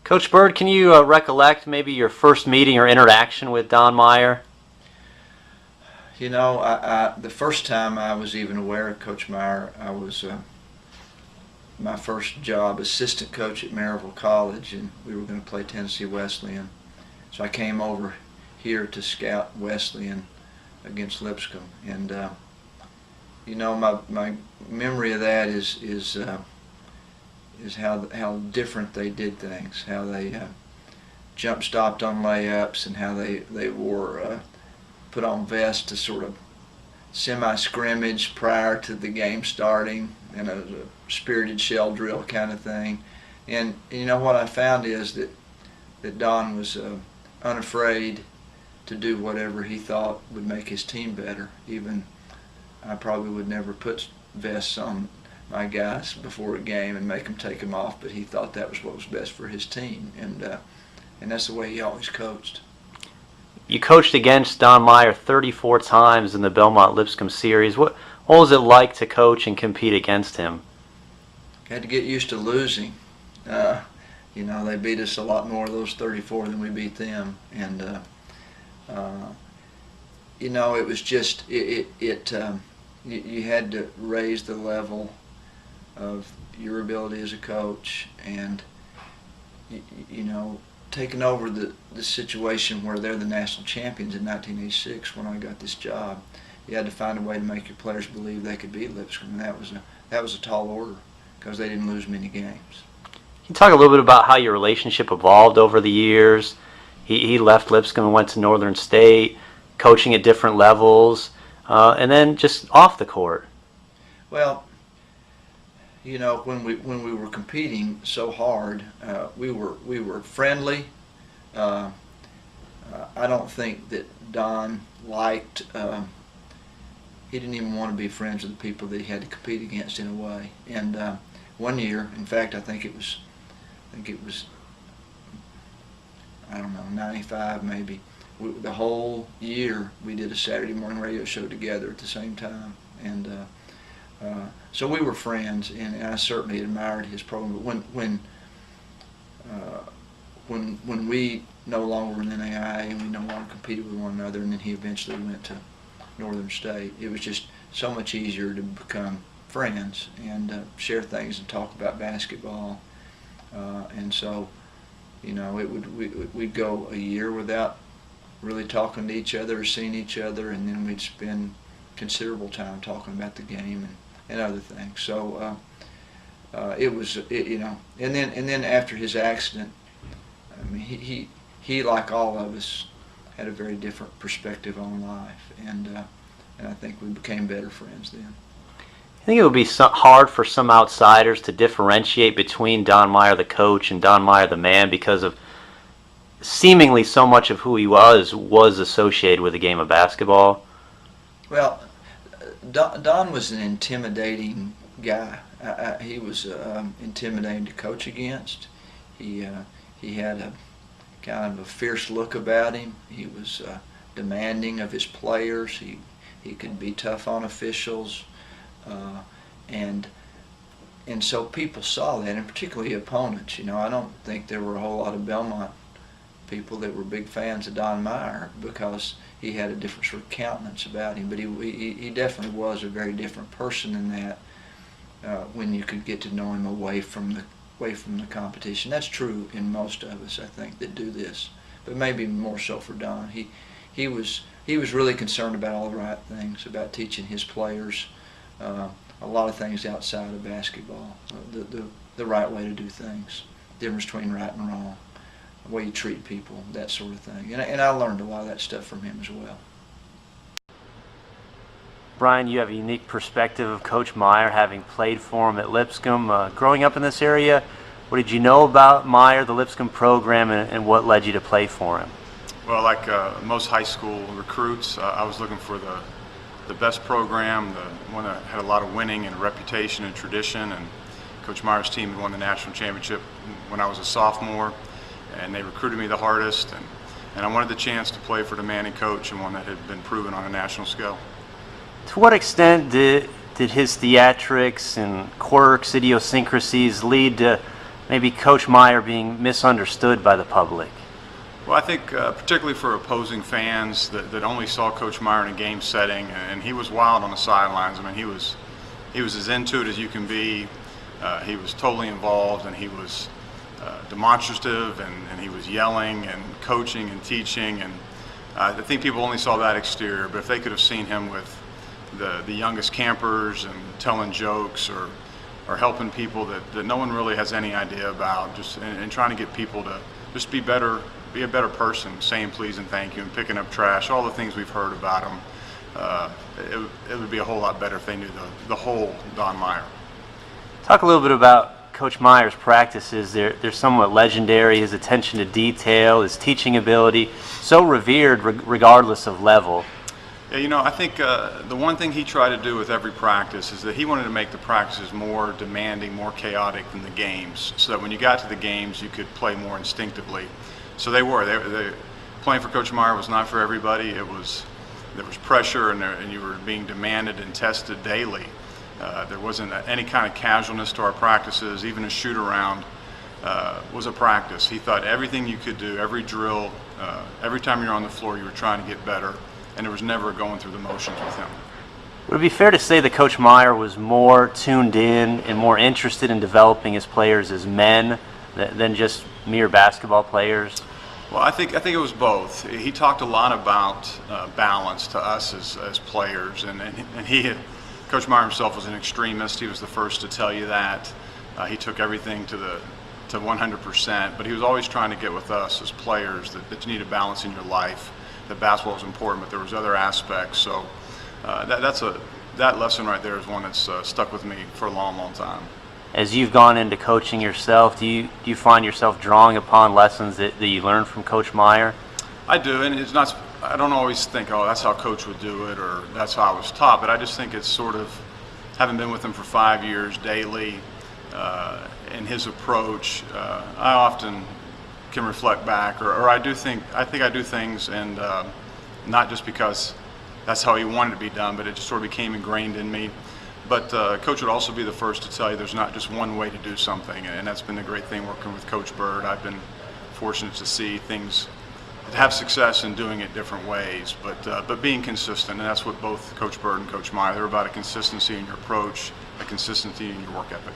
Coach Byrd, can you recollect maybe your first meeting or interaction with Don Meyer? You know, the first time I was even aware of Coach Meyer, I was my first job assistant coach at Maryville College, and we were going to play Tennessee Wesleyan. So I came over here to scout Wesleyan against Lipscomb, and you know, my memory of that is how different they did things, how they jump stopped on layups, and how they wore put on vests to sort of semi-scrimmage prior to the game starting, and a spirited shell drill kind of thing. And you know what I found is that Don was unafraid to do whatever he thought would make his team better. Even I probably would never put vests on my guys before a game and make them take them off, but he thought that was what was best for his team, and that's the way he always coached. You coached against Don Meyer 34 times in the Belmont Lipscomb series. What was it like to coach and compete against him? Had to get used to losing. You know, they beat us a lot more of those 34 than we beat them, and you know, it was just you had to raise the level of your ability as a coach, and you know, taking over the situation where they're the national champions in 1986 when I got this job. You had to find a way to make your players believe they could beat Lipscomb, and that was a tall order because they didn't lose many games. Can you talk a little bit about how your relationship evolved over the years? He left Lipscomb and went to Northern State, coaching at different levels, and then just off the court. Well, you know, when we were competing so hard, we were friendly. I don't think that Don liked. He didn't even want to be friends with the people that he had to compete against in a way. And one year, in fact, I think it was, I don't know, 95 maybe. The whole year we did a Saturday morning radio show together at the same time, and so we were friends, and I certainly admired his program. But when we no longer were in the NAIA and we no longer competed with one another, and then he eventually went to Northern State, it was just so much easier to become friends and share things and talk about basketball. And so, you know, we'd go a year without really talking to each other or seeing each other, and then we'd spend considerable time talking about the game and other things. So it was, you know, and then after his accident, I mean, he like all of us had a very different perspective on life, and I think we became better friends then. I think it would be hard for some outsiders to differentiate between Don Meyer the coach and Don Meyer the man, because of seemingly so much of who he was associated with the game of basketball. Well, Don was an intimidating guy. He was intimidating to coach against. He had a kind of a fierce look about him. He was demanding of his players. He could be tough on officials, and so people saw that, and particularly opponents. You know, I don't think there were a whole lot of Belmont people that were big fans of Don Meyer because he had a different sort of countenance about him, but he definitely was a very different person in that when you could get to know him away from the competition. That's true in most of us, I think, that do this, but maybe more so for Don. He was really concerned about all the right things, about teaching his players a lot of things outside of basketball, the right way to do things, the difference between right and wrong, the way you treat people, that sort of thing. And I learned a lot of that stuff from him as well. Brian, you have a unique perspective of Coach Meyer, having played for him at Lipscomb. Growing up in this area, what did you know about Meyer, the Lipscomb program, and what led you to play for him? Well, like most high school recruits, I was looking for the best program, the one that had a lot of winning and reputation and tradition. And Coach Meyer's team had won the national championship when I was a sophomore, and they recruited me the hardest. And I wanted the chance to play for the man and coach, and one that had been proven on a national scale. To what extent did his theatrics and quirks, idiosyncrasies lead to maybe Coach Meyer being misunderstood by the public? Well, I think particularly for opposing fans that only saw Coach Meyer in a game setting, and he was wild on the sidelines. I mean, he was as into it as you can be. He was totally involved, and he was demonstrative, and he was yelling and coaching and teaching. And I think people only saw that exterior, but if they could have seen him with the youngest campers and telling jokes or helping people that no one really has any idea about, just and trying to get people to just be a better person, saying please and thank you and picking up trash, all the things we've heard about him. It would be a whole lot better if they knew the whole Don Meyer. Talk a little bit about Coach Meyer's practices. They're somewhat legendary. His attention to detail, his teaching ability, so revered regardless of level. Yeah, I think the one thing he tried to do with every practice is that he wanted to make the practices more demanding, more chaotic than the games, so that when you got to the games, you could play more instinctively. So they playing for Coach Meyer was not for everybody. There was pressure, and you were being demanded and tested daily. There wasn't any kind of casualness to our practices. Even a shoot around was a practice. He thought everything you could do, every drill, every time you're on the floor, you were trying to get better, and there was never going through the motions with him. Would it be fair to say that Coach Meyer was more tuned in and more interested in developing his players as men than just mere basketball players? Well, I think it was both. He talked a lot about balance to us as players, and Coach Meyer himself was an extremist. He was the first to tell you that. He took everything to 100%, but he was always trying to get with us as players that you need a balance in your life, that basketball was important, but there was other aspects. So that lesson right there is one that's stuck with me for a long, long time. As you've gone into coaching yourself, do you find yourself drawing upon lessons that you learned from Coach Meyer? I do, and it's not. I don't always think, oh, that's how Coach would do it, or that's how I was taught. But I just think it's sort of, having been with him for 5 years daily, in his approach, I often can reflect back, or I think I do things, and not just because that's how he wanted to be done, but it just sort of became ingrained in me. But Coach would also be the first to tell you there's not just one way to do something, and that's been the great thing working with Coach Byrd. I've been fortunate to see things have success in doing it different ways, but being consistent, and that's what both Coach Byrd and Coach Meyer, they're about: a consistency in your approach, a consistency in your work ethic.